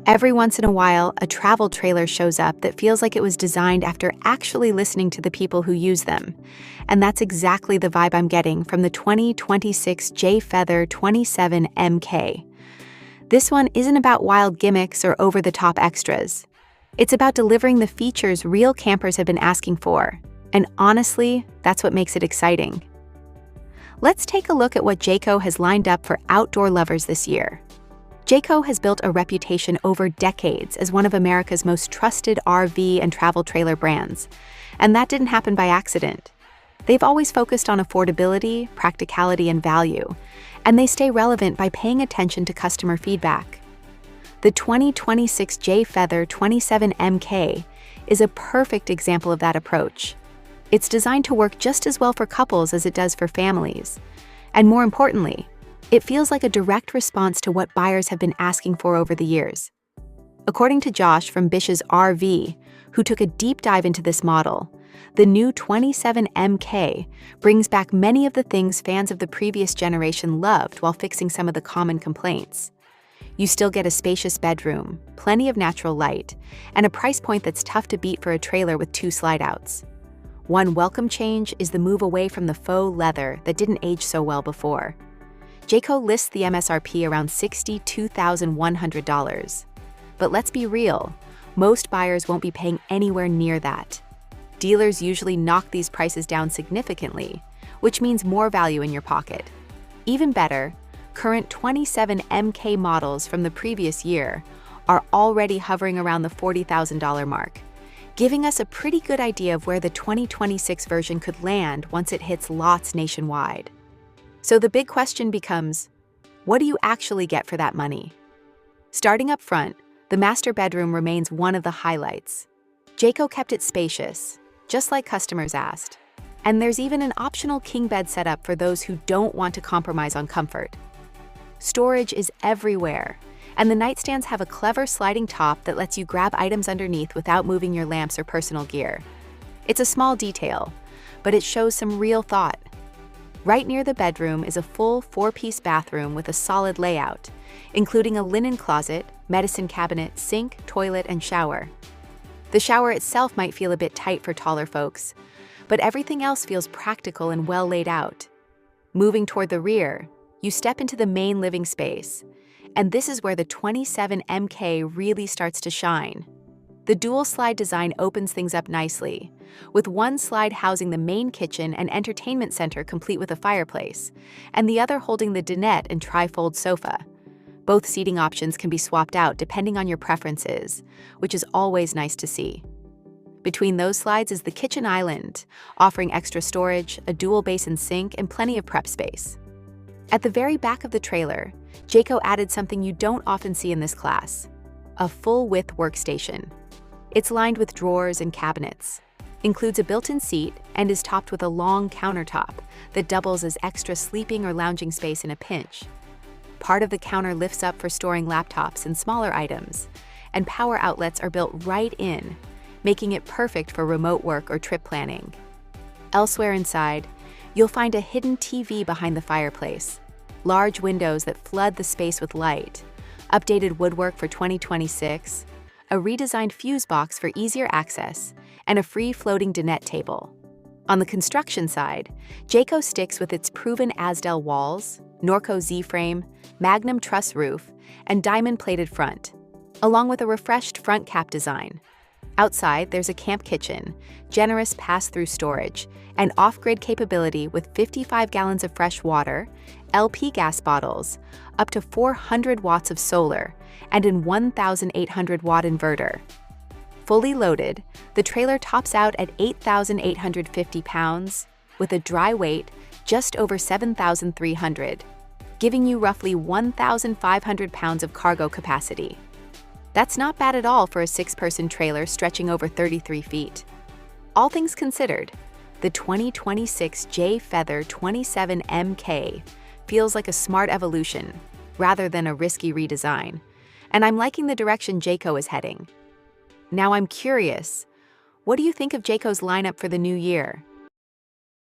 Every once in a while, a travel trailer shows up that feels like it was designed after actually listening to the people who use them. And that's exactly the vibe I'm getting from the 2026 Jay-Feather 27MK. This one isn't about wild gimmicks or over-the-top extras. It's about delivering the features real campers have been asking for. And honestly, that's what makes it exciting. Let's take a look at what Jayco has lined up for outdoor lovers this year. Jayco has built a reputation over decades as one of America's most trusted RV and travel trailer brands, and that didn't happen by accident. They've always focused on affordability, practicality, and value, and they stay relevant by paying attention to customer feedback. The 2026 Jay-Feather 27MK is a perfect example of that approach. It's designed to work just as well for couples as it does for families, and more importantly, it feels like a direct response to what buyers have been asking for over the years. According to Josh from Bish's RV, who took a deep dive into this model, the new 27MK brings back many of the things fans of the previous generation loved while fixing some of the common complaints. You still get a spacious bedroom, plenty of natural light, and a price point that's tough to beat for a trailer with 2 slide-outs. One welcome change is the move away from the faux leather that didn't age so well before. Jayco lists the MSRP around $62,100. But let's be real, most buyers won't be paying anywhere near that. Dealers usually knock these prices down significantly, which means more value in your pocket. Even better, current 27MK models from the previous year are already hovering around the $40,000 mark, giving us a pretty good idea of where the 2026 version could land once it hits lots nationwide. So the big question becomes, what do you actually get for that money? Starting up front, the master bedroom remains one of the highlights. Jayco kept it spacious, just like customers asked. And there's even an optional king bed setup for those who don't want to compromise on comfort. Storage is everywhere, and the nightstands have a clever sliding top that lets you grab items underneath without moving your lamps or personal gear. It's a small detail, but it shows some real thought. Right near the bedroom is a full 4-piece bathroom with a solid layout, including a linen closet, medicine cabinet, sink, toilet, and shower. The shower itself might feel a bit tight for taller folks, but everything else feels practical and well laid out. Moving toward the rear, you step into the main living space, and this is where the 27MK really starts to shine. The dual slide design opens things up nicely, with one slide housing the main kitchen and entertainment center complete with a fireplace, and the other holding the dinette and tri-fold sofa. Both seating options can be swapped out depending on your preferences, which is always nice to see. Between those slides is the kitchen island, offering extra storage, a dual basin sink, and plenty of prep space. At the very back of the trailer, Jayco added something you don't often see in this class: a full-width workstation. It's lined with drawers and cabinets, includes a built-in seat, and is topped with a long countertop that doubles as extra sleeping or lounging space in a pinch. Part of the counter lifts up for storing laptops and smaller items, and power outlets are built right in, making it perfect for remote work or trip planning. Elsewhere inside, you'll find a hidden TV behind the fireplace, large windows that flood the space with light, updated woodwork for 2026, a redesigned fuse box for easier access, and a free floating dinette table. On the construction side, Jayco sticks with its proven Azdel walls, Norco Z-frame, Magnum truss roof, and diamond-plated front, along with a refreshed front cap design. Outside, there's a camp kitchen, generous pass-through storage, and off-grid capability with 55 gallons of fresh water, LP gas bottles, up to 400 watts of solar, and an 1,800-watt inverter. Fully loaded, the trailer tops out at 8,850 pounds, with a dry weight just over 7,300, giving you roughly 1,500 pounds of cargo capacity. That's not bad at all for a 6-person trailer stretching over 33 feet. All things considered, the 2026 Jay-Feather 27MK feels like a smart evolution, rather than a risky redesign, and I'm liking the direction Jayco is heading. Now I'm curious, what do you think of Jayco's lineup for the new year?